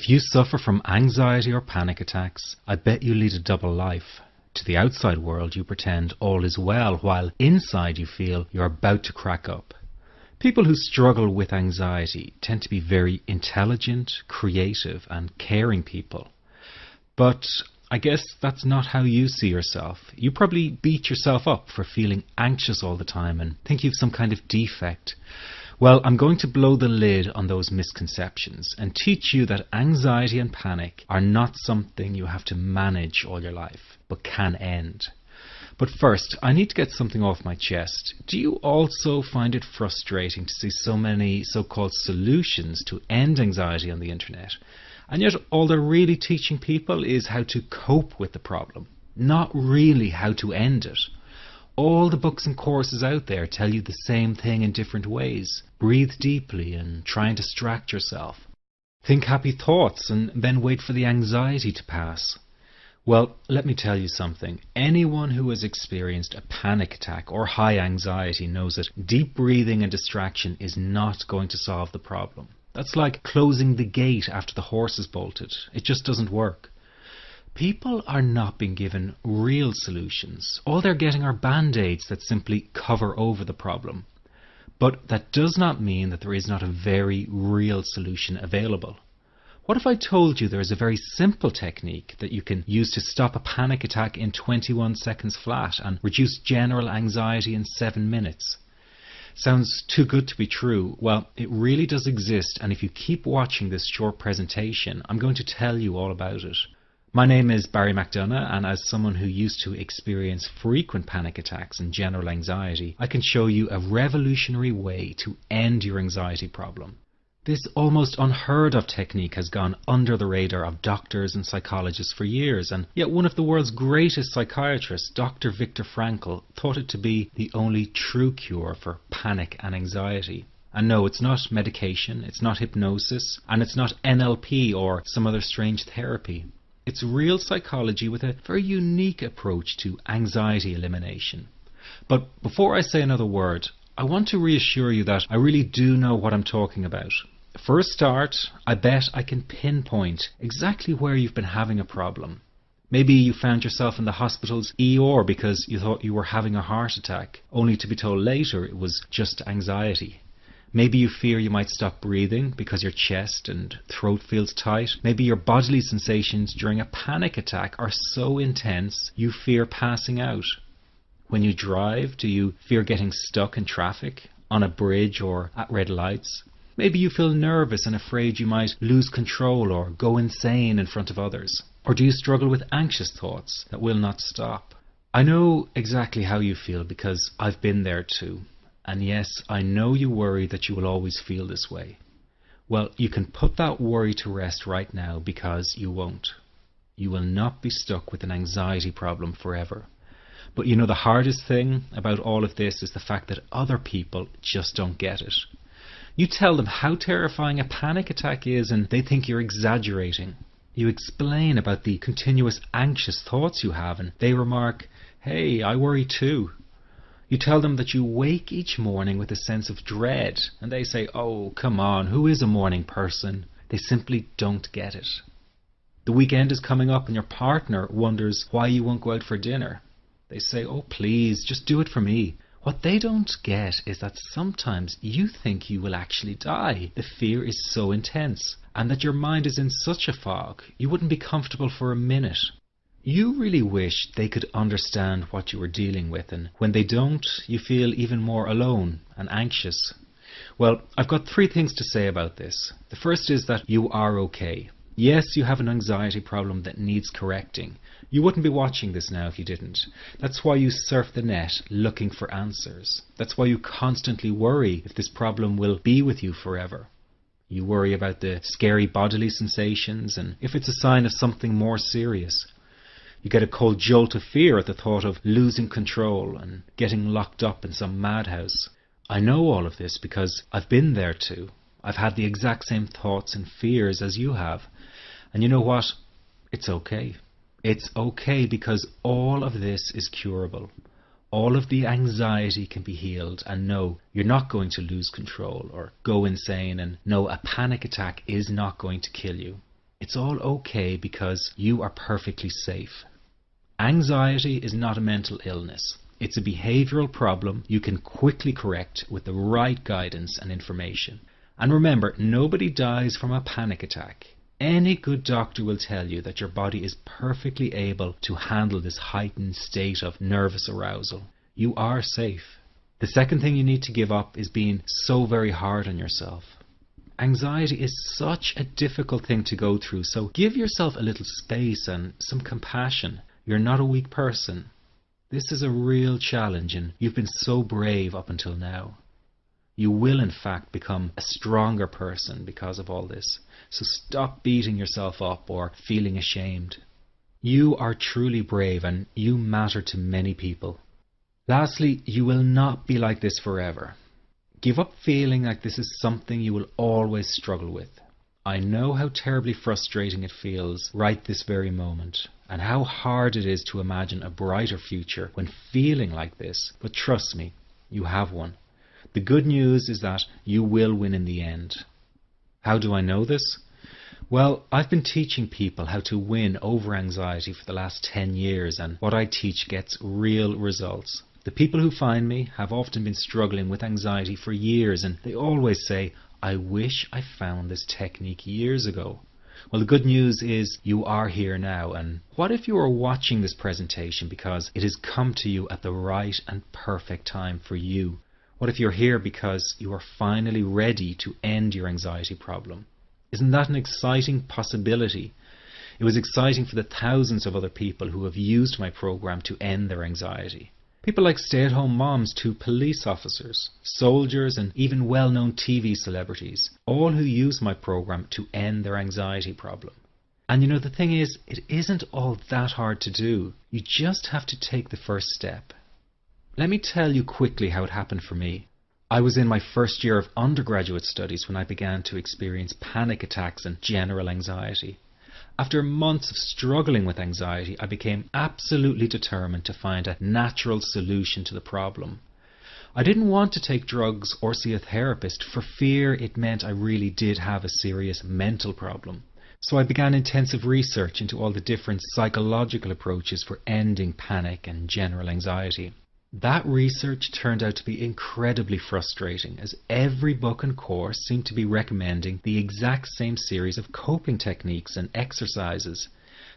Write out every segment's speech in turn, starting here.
If you suffer from anxiety or panic attacks, I bet you lead a double life. To the outside world you pretend all is well, while inside you feel you're about to crack up. People who struggle with anxiety tend to be very intelligent, creative and caring people. But I guess that's not how you see yourself. You probably beat yourself up for feeling anxious all the time and think you've some kind of defect. Well, I'm going to blow the lid on those misconceptions and teach you that anxiety and panic are not something you have to manage all your life, but can end. But first, I need to get something off my chest. Do you also find it frustrating to see so many so-called solutions to end anxiety on the internet? And yet all they're really teaching people is how to cope with the problem, not really how to end it. All the books and courses out there tell you the same thing in different ways. Breathe deeply and try and distract yourself. Think happy thoughts and then wait for the anxiety to pass. Well, let me tell you something. Anyone who has experienced a panic attack or high anxiety knows that deep breathing and distraction is not going to solve the problem. That's like closing the gate after the horse is bolted. It just doesn't work. People are not being given real solutions. All they're getting are band-aids that simply cover over the problem. But that does not mean that there is not a very real solution available. What if I told you there is a very simple technique that you can use to stop a panic attack in 21 seconds flat and reduce general anxiety in 7 minutes? Sounds too good to be true. Well, it really does exist, and if you keep watching this short presentation, I'm going to tell you all about it. My name is Barry McDonough, and as someone who used to experience frequent panic attacks and general anxiety, I can show you a revolutionary way to end your anxiety problem. This almost unheard of technique has gone under the radar of doctors and psychologists for years, and yet one of the world's greatest psychiatrists, Dr. Viktor Frankl, thought it to be the only true cure for panic and anxiety. And no, it's not medication, it's not hypnosis, and it's not NLP or some other strange therapy. It's real psychology with a very unique approach to anxiety elimination. But before I say another word, I want to reassure you that I really do know what I'm talking about. For a start, I bet I can pinpoint exactly where you've been having a problem. Maybe you found yourself in the hospital's ER because you thought you were having a heart attack, only to be told later it was just anxiety. Maybe you fear you might stop breathing because your chest and throat feels tight. Maybe your bodily sensations during a panic attack are so intense you fear passing out. When you drive, do you fear getting stuck in traffic, on a bridge or at red lights? Maybe you feel nervous and afraid you might lose control or go insane in front of others. Or do you struggle with anxious thoughts that will not stop? I know exactly how you feel because I've been there too. And yes, I know you worry that you will always feel this way. Well, you can put that worry to rest right now because you won't. You will not be stuck with an anxiety problem forever. But you know, the hardest thing about all of this is the fact that other people just don't get it. You tell them how terrifying a panic attack is and they think you're exaggerating. You explain about the continuous anxious thoughts you have and they remark, "Hey, I worry too." You tell them that you wake each morning with a sense of dread, and they say, "Oh, come on, who is a morning person?" They simply don't get it. The weekend is coming up and your partner wonders why you won't go out for dinner. They say, "Oh, please, just do it for me." What they don't get is that sometimes you think you will actually die. The fear is so intense, and that your mind is in such a fog, you wouldn't be comfortable for a minute. You really wish they could understand what you are dealing with, and when they don't, you feel even more alone and anxious. Well, I've got 3 things to say about this. The first is that you are okay. Yes, you have an anxiety problem that needs correcting. You wouldn't be watching this now if you didn't. That's why you surf the net looking for answers. That's why you constantly worry if this problem will be with you forever. You worry about the scary bodily sensations and if it's a sign of something more serious. You get a cold jolt of fear at the thought of losing control and getting locked up in some madhouse. I know all of this because I've been there too. I've had the exact same thoughts and fears as you have. And you know what? It's okay. It's okay because all of this is curable. All of the anxiety can be healed, and no, you're not going to lose control or go insane, and no, a panic attack is not going to kill you. It's all okay because you are perfectly safe. Anxiety is not a mental illness. It's a behavioral problem you can quickly correct with the right guidance and information. And remember, nobody dies from a panic attack. Any good doctor will tell you that your body is perfectly able to handle this heightened state of nervous arousal. You are safe. The second thing you need to give up is being so very hard on yourself. Anxiety is such a difficult thing to go through, so give yourself a little space and some compassion. You're not a weak person. This is a real challenge and you've been so brave up until now. You will in fact become a stronger person because of all this. So stop beating yourself up or feeling ashamed. You are truly brave and you matter to many people. Lastly, you will not be like this forever. Give up feeling like this is something you will always struggle with. I know how terribly frustrating it feels right this very moment, and how hard it is to imagine a brighter future when feeling like this, but trust me, you have one. The good news is that you will win in the end. How do I know this? Well, I've been teaching people how to win over anxiety for the last 10 years, and what I teach gets real results. The people who find me have often been struggling with anxiety for years, and they always say, I wish I found this technique years ago. Well, the good news is you are here now, and what if you are watching this presentation because it has come to you at the right and perfect time for you? What if you're here because you are finally ready to end your anxiety problem? Isn't that an exciting possibility? It was exciting for the thousands of other people who have used my program to end their anxiety. People like stay-at-home moms to police officers, soldiers, and even well-known TV celebrities, all who use my program to end their anxiety problem. And you know, the thing is, it isn't all that hard to do. You just have to take the first step. Let me tell you quickly how it happened for me. I was in my first year of undergraduate studies when I began to experience panic attacks and general anxiety. After months of struggling with anxiety, I became absolutely determined to find a natural solution to the problem. I didn't want to take drugs or see a therapist for fear it meant I really did have a serious mental problem. So I began intensive research into all the different psychological approaches for ending panic and general anxiety. That research turned out to be incredibly frustrating, as every book and course seemed to be recommending the exact same series of coping techniques and exercises,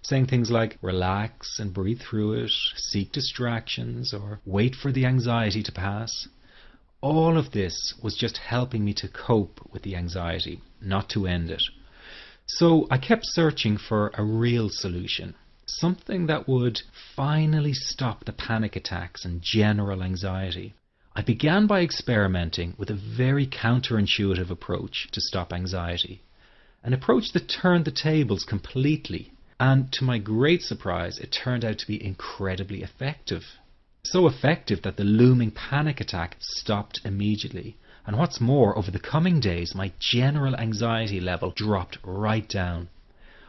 saying things like relax and breathe through it, seek distractions, or wait for the anxiety to pass. All of this was just helping me to cope with the anxiety, not to end it. So I kept searching for a real solution. Something that would finally stop the panic attacks and general anxiety. I began by experimenting with a very counterintuitive approach to stop anxiety. An approach that turned the tables completely, and to my great surprise, it turned out to be incredibly effective. So effective that the looming panic attack stopped immediately. And what's more, over the coming days, my general anxiety level dropped right down.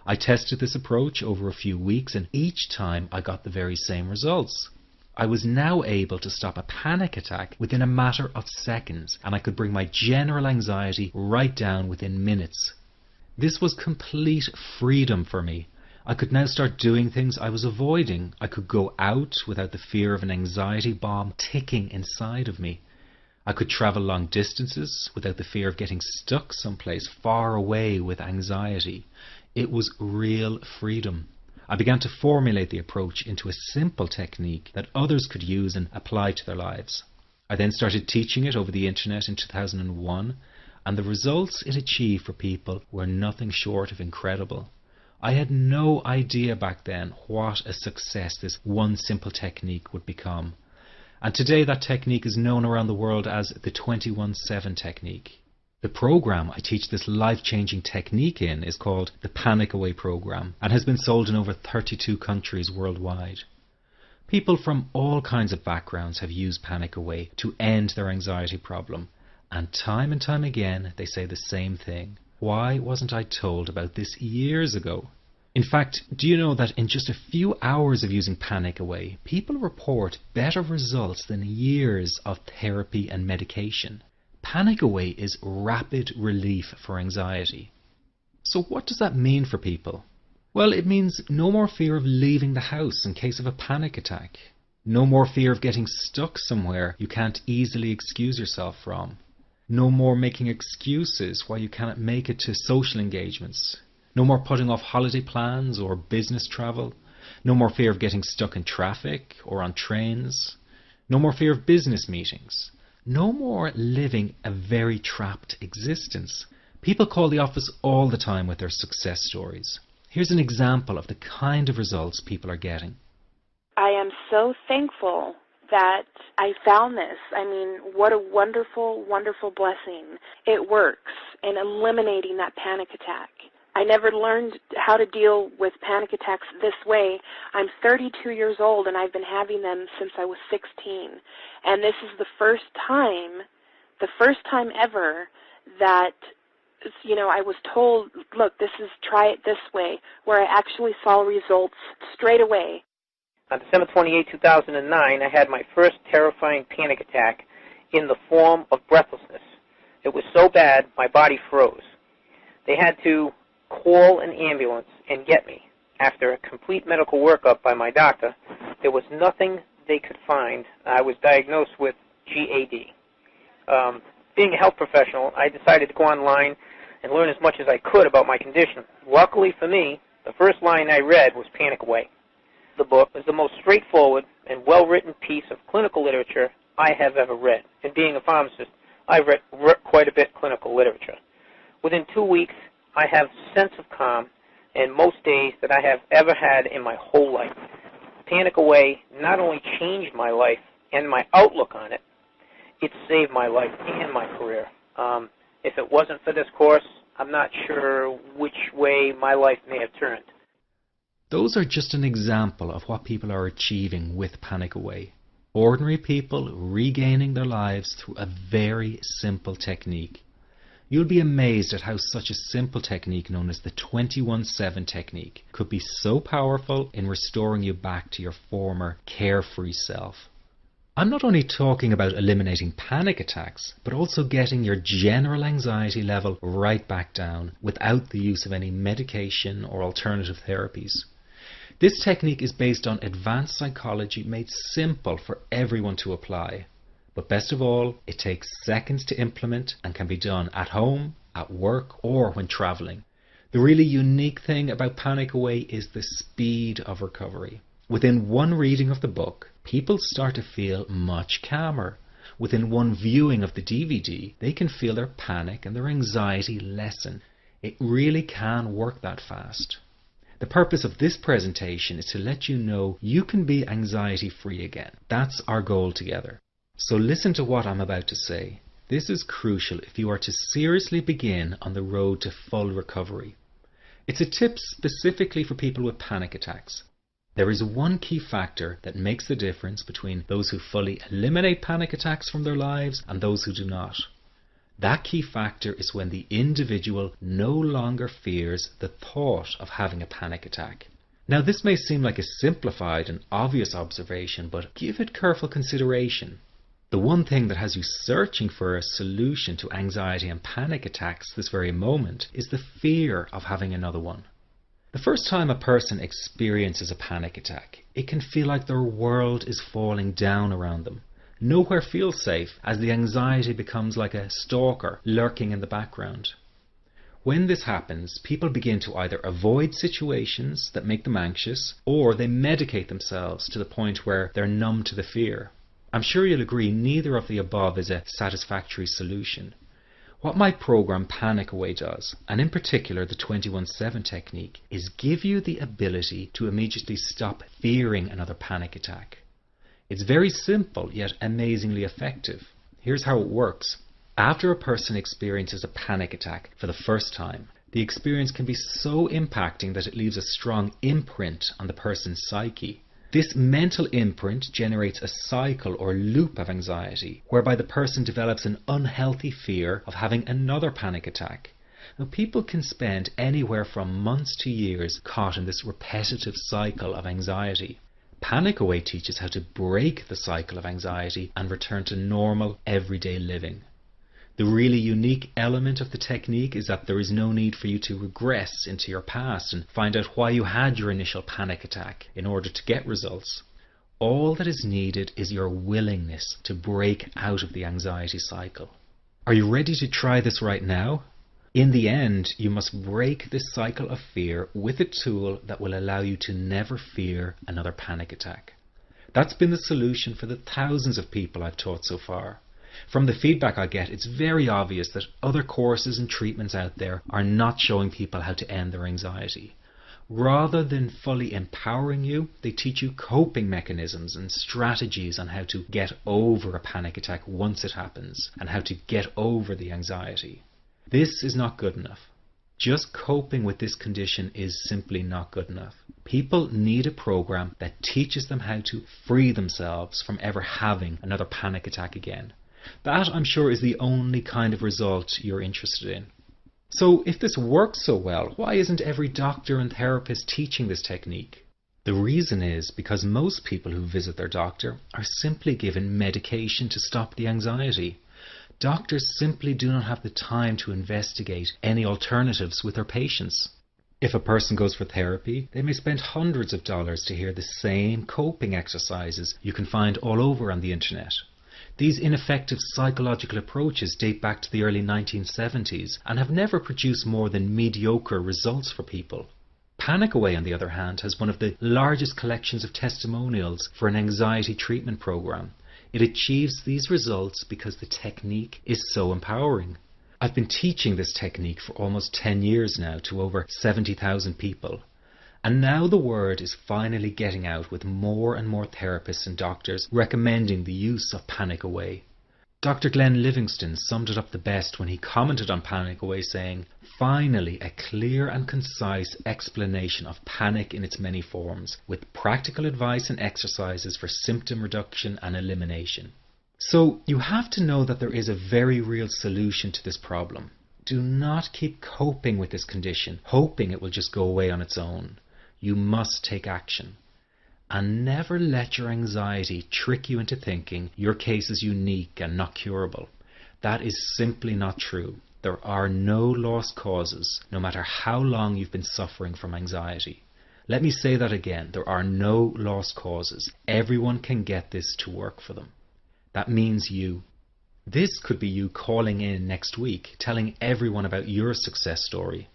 I tested this approach over a few weeks, and each time I got the very same results. I was now able to stop a panic attack within a matter of seconds, and I could bring my general anxiety right down within minutes. This was complete freedom for me. I could now start doing things I was avoiding. I could go out without the fear of an anxiety bomb ticking inside of me. I could travel long distances without the fear of getting stuck someplace far away with anxiety. It was real freedom. I began to formulate the approach into a simple technique that others could use and apply to their lives. I then started teaching it over the internet in 2001, and the results it achieved for people were nothing short of incredible. I had no idea back then what a success this one simple technique would become. And today that technique is known around the world as the 21-7 technique. The program I teach this life-changing technique in is called the Panic Away program and has been sold in over 32 countries worldwide. People from all kinds of backgrounds have used Panic Away to end their anxiety problem, and time again they say the same thing. Why wasn't I told about this years ago? In fact, do you know that in just a few hours of using Panic Away, people report better results than years of therapy and medication? Panic Away is rapid relief for anxiety. So what does that mean for people? Well, it means no more fear of leaving the house in case of a panic attack. No more fear of getting stuck somewhere you can't easily excuse yourself from. No more making excuses why you cannot make it to social engagements. No more putting off holiday plans or business travel. No more fear of getting stuck in traffic or on trains. No more fear of business meetings. No more living a very trapped existence. People call the office all the time with their success stories. Here's an example of the kind of results people are getting. I am so thankful that I found this. I mean, what a wonderful, wonderful blessing. It works in eliminating that panic attack. I never learned how to deal with panic attacks this way. I'm 32 years old and I've been having them since I was 16. And this is the first time ever that, I was told, look, try it this way, where I actually saw results straight away. On December 28, 2009, I had my first terrifying panic attack in the form of breathlessness. It was so bad, my body froze. They had to call an ambulance and get me. After a complete medical workup by my doctor, there was nothing they could find. I was diagnosed with GAD. Being a health professional, I decided to go online and learn as much as I could about my condition. Luckily for me, the first line I read was Panic Away. The book is the most straightforward and well-written piece of clinical literature I have ever read. And being a pharmacist, I've read quite a bit of clinical literature. Within 2 weeks, I have a sense of calm and most days that I have ever had in my whole life. Panic Away not only changed my life and my outlook on it, it saved my life and my career. If it wasn't for this course, I'm not sure which way my life may have turned. Those are just an example of what people are achieving with Panic Away. Ordinary people regaining their lives through a very simple technique. You'll be amazed at how such a simple technique known as the 21-7 technique could be so powerful in restoring you back to your former carefree self. I'm not only talking about eliminating panic attacks, but also getting your general anxiety level right back down without the use of any medication or alternative therapies. This technique is based on advanced psychology made simple for everyone to apply. But best of all, it takes seconds to implement and can be done at home, at work, or when traveling. The really unique thing about Panic Away is the speed of recovery. Within one reading of the book, people start to feel much calmer. Within one viewing of the DVD, they can feel their panic and their anxiety lessen. It really can work that fast. The purpose of this presentation is to let you know you can be anxiety-free again. That's our goal together. So listen to what I'm about to say. This is crucial if you are to seriously begin on the road to full recovery. It's a tip specifically for people with panic attacks. There is one key factor that makes the difference between those who fully eliminate panic attacks from their lives and those who do not. That key factor is when the individual no longer fears the thought of having a panic attack. Now, this may seem like a simplified and obvious observation, but give it careful consideration. The one thing that has you searching for a solution to anxiety and panic attacks this very moment is the fear of having another one. The first time a person experiences a panic attack, it can feel like their world is falling down around them. Nowhere feels safe as the anxiety becomes like a stalker lurking in the background. When this happens, people begin to either avoid situations that make them anxious, or they medicate themselves to the point where they're numb to the fear. I'm sure you'll agree neither of the above is a satisfactory solution. What my program Panic Away does, and in particular the 21-7 technique, is give you the ability to immediately stop fearing another panic attack. It's very simple yet amazingly effective. Here's how it works. After a person experiences a panic attack for the first time, the experience can be so impacting that it leaves a strong imprint on the person's psyche. This mental imprint generates a cycle or loop of anxiety, whereby the person develops an unhealthy fear of having another panic attack. Now, people can spend anywhere from months to years caught in this repetitive cycle of anxiety. Panic Away teaches how to break the cycle of anxiety and return to normal, everyday living. The really unique element of the technique is that there is no need for you to regress into your past and find out why you had your initial panic attack in order to get results. All that is needed is your willingness to break out of the anxiety cycle. Are you ready to try this right now? In the end, you must break this cycle of fear with a tool that will allow you to never fear another panic attack. That's been the solution for the thousands of people I've taught so far. From the feedback I get, it's very obvious that other courses and treatments out there are not showing people how to end their anxiety. Rather than fully empowering you, they teach you coping mechanisms and strategies on how to get over a panic attack once it happens and how to get over the anxiety. This is not good enough. Just coping with this condition is simply not good enough. People need a program that teaches them how to free themselves from ever having another panic attack again. That, I'm sure, is the only kind of result you're interested in. So if this works so well, why isn't every doctor and therapist teaching this technique? The reason is because most people who visit their doctor are simply given medication to stop the anxiety. Doctors simply do not have the time to investigate any alternatives with their patients. If a person goes for therapy, they may spend hundreds of dollars to hear the same coping exercises you can find all over on the internet. These ineffective psychological approaches date back to the early 1970s and have never produced more than mediocre results for people. Panic Away, on the other hand, has one of the largest collections of testimonials for an anxiety treatment program. It achieves these results because the technique is so empowering. I've been teaching this technique for almost 10 years now to over 70,000 people. And now the word is finally getting out with more and more therapists and doctors recommending the use of Panic Away. Dr. Glenn Livingston summed it up the best when he commented on Panic Away saying, "Finally a clear and concise explanation of panic in its many forms, with practical advice and exercises for symptom reduction and elimination." So you have to know that there is a very real solution to this problem. Do not keep coping with this condition, hoping it will just go away on its own. You must take action. And never let your anxiety trick you into thinking your case is unique and not curable. That is simply not true. There are no lost causes, no matter how long you've been suffering from anxiety. Let me say that again. There are no lost causes. Everyone can get this to work for them. That means you. This could be you calling in next week, telling everyone about your success story.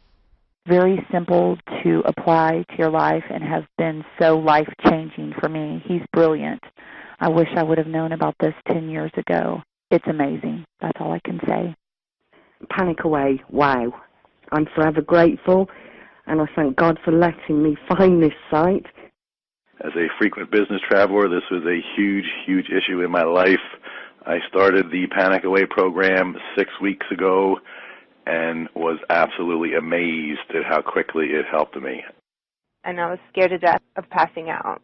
Very simple to apply to your life and has been so life-changing for me. He's brilliant. I wish I would have known about this 10 years ago. It's amazing. That's all I can say. Panic Away, wow. I'm forever grateful, and I thank God for letting me find this site. As a frequent business traveler, this was a huge, huge issue in my life. I started the Panic Away program 6 weeks ago and was absolutely amazed at how quickly it helped me. And I was scared to death of passing out.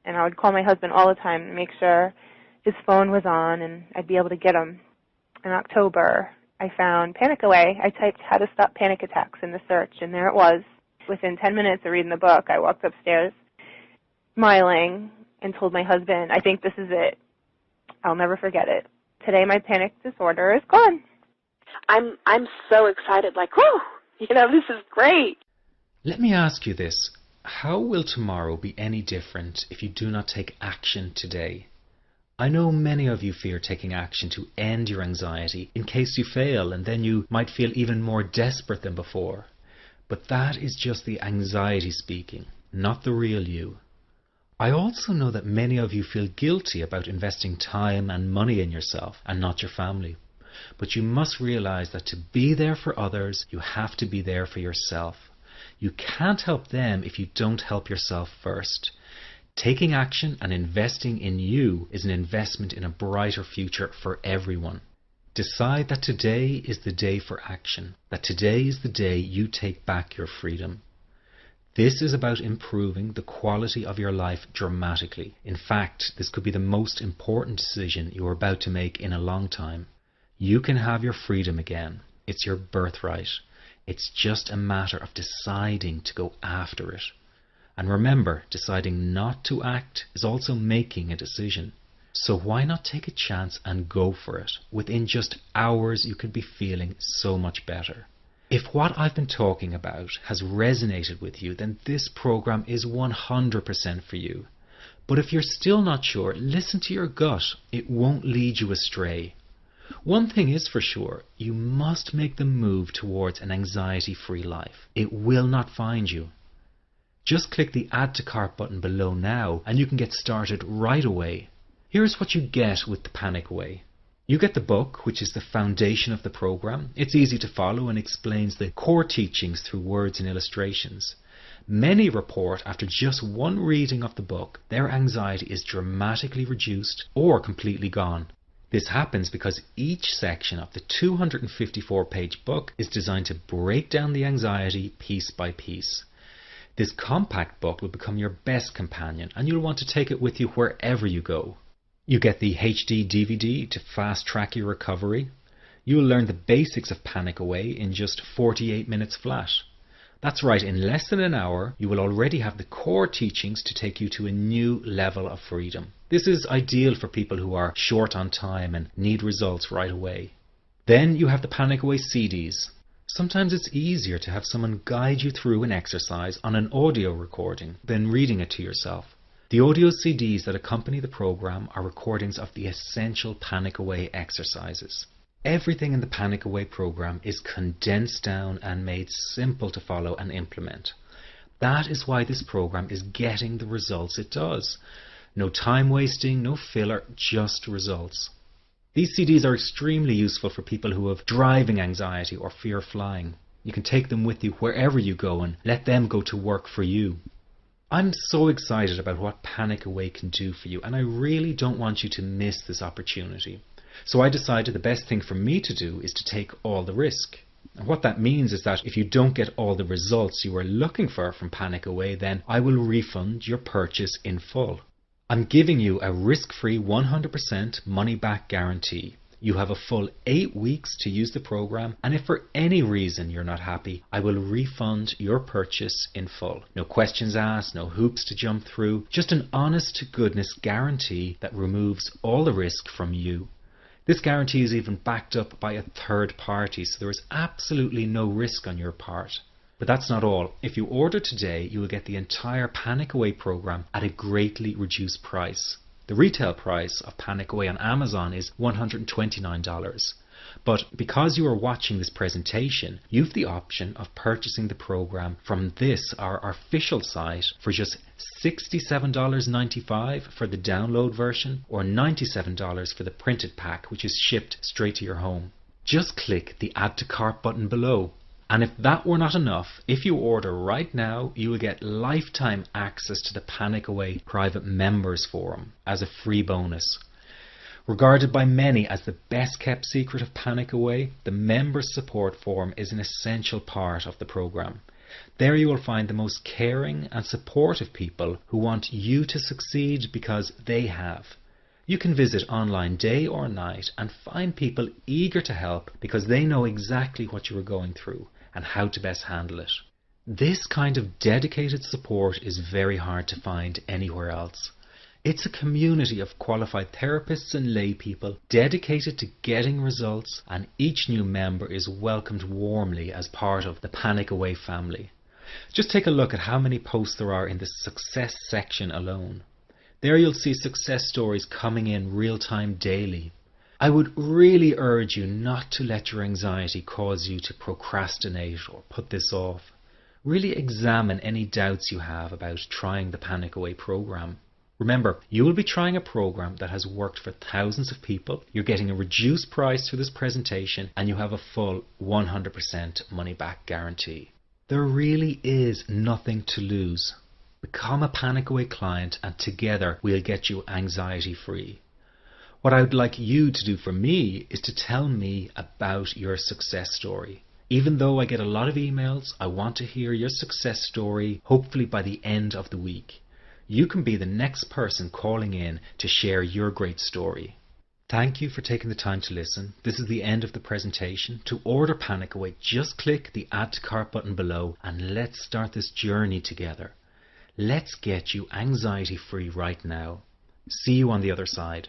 And I would call my husband all the time to make sure his phone was on and I'd be able to get him. In October, I found Panic Away. I typed how to stop panic attacks in the search, and there it was. Within 10 minutes of reading the book, I walked upstairs smiling and told my husband, "I think this is it. I'll never forget it. Today my panic disorder is gone." I'm so excited, like, whoo, this is great. Let me ask you this. How will tomorrow be any different if you do not take action today? I know many of you fear taking action to end your anxiety in case you fail, and then you might feel even more desperate than before. But that is just the anxiety speaking, not the real you. I also know that many of you feel guilty about investing time and money in yourself and not your family. But you must realize that to be there for others, you have to be there for yourself. You can't help them if you don't help yourself first. Taking action and investing in you is an investment in a brighter future for everyone. Decide that today is the day for action, that today is the day you take back your freedom. This is about improving the quality of your life dramatically. In fact, this could be the most important decision you are about to make in a long time. You can have your freedom again. It's your birthright. It's just a matter of deciding to go after it. And remember, deciding not to act is also making a decision. So why not take a chance and go for it? Within just hours, you could be feeling so much better. If what I've been talking about has resonated with you, then this program is 100% for you. But if you're still not sure, listen to your gut. It won't lead you astray. One thing is for sure, you must make the move towards an anxiety-free life. It will not find you. Just click the Add to Cart button below now and you can get started right away. Here's what you get with the Panic Away. You get the book, which is the foundation of the program. It's easy to follow and explains the core teachings through words and illustrations. Many report after just one reading of the book, their anxiety is dramatically reduced or completely gone. This happens because each section of the 254-page book is designed to break down the anxiety piece by piece. This compact book will become your best companion and you'll want to take it with you wherever you go. You get the HD DVD to fast track your recovery. You will learn the basics of Panic Away in just 48 minutes flat. That's right, in less than an hour, you will already have the core teachings to take you to a new level of freedom. This is ideal for people who are short on time and need results right away. Then you have the Panic Away CDs. Sometimes it's easier to have someone guide you through an exercise on an audio recording than reading it to yourself. The audio CDs that accompany the program are recordings of the essential Panic Away exercises. Everything in the Panic Away program is condensed down and made simple to follow and implement. That is why this program is getting the results it does. No time wasting, no filler, just results. These CDs are extremely useful for people who have driving anxiety or fear of flying. You can take them with you wherever you go and let them go to work for you. I'm so excited about what Panic Away can do for you, and I really don't want you to miss this opportunity. So I decided the best thing for me to do is to take all the risk. And what that means is that if you don't get all the results you are looking for from Panic Away, then I will refund your purchase in full. I'm giving you a risk-free 100% money-back guarantee. You have a full 8 weeks to use the program, and if for any reason you're not happy, I will refund your purchase in full. No questions asked, no hoops to jump through, just an honest-to-goodness guarantee that removes all the risk from you. This guarantee is even backed up by a third party, so there is absolutely no risk on your part. But that's not all. If you order today, you will get the entire Panic Away program at a greatly reduced price. The retail price of Panic Away on Amazon is $129. But because you are watching this presentation, you have the option of purchasing the program from our official site for just $67.95 for the download version or $97 for the printed pack, which is shipped straight to your home. Just click the Add to Cart button below. And if that were not enough, if you order right now, you will get lifetime access to the Panic Away private members forum as a free bonus. Regarded by many as the best kept secret of Panic Away, the members support forum is an essential part of the program. There you will find the most caring and supportive people who want you to succeed because they have. You can visit online day or night and find people eager to help because they know exactly what you are going through and how to best handle it. This kind of dedicated support is very hard to find anywhere else. It's a community of qualified therapists and lay people dedicated to getting results, and each new member is welcomed warmly as part of the Panic Away family. Just take a look at how many posts there are in the success section alone. There you'll see success stories coming in real time daily. I would really urge you not to let your anxiety cause you to procrastinate or put this off. Really examine any doubts you have about trying the Panic Away program. Remember, you will be trying a program that has worked for thousands of people. You're getting a reduced price through this presentation, and you have a full 100% money-back guarantee. There really is nothing to lose. Become a Panic Away client, and together we'll get you anxiety-free. What I would like you to do for me is to tell me about your success story. Even though I get a lot of emails, I want to hear your success story, hopefully by the end of the week. You can be the next person calling in to share your great story. Thank you for taking the time to listen. This is the end of the presentation. To order Panic Away, just click the Add to Cart button below and let's start this journey together. Let's get you anxiety free right now. See you on the other side.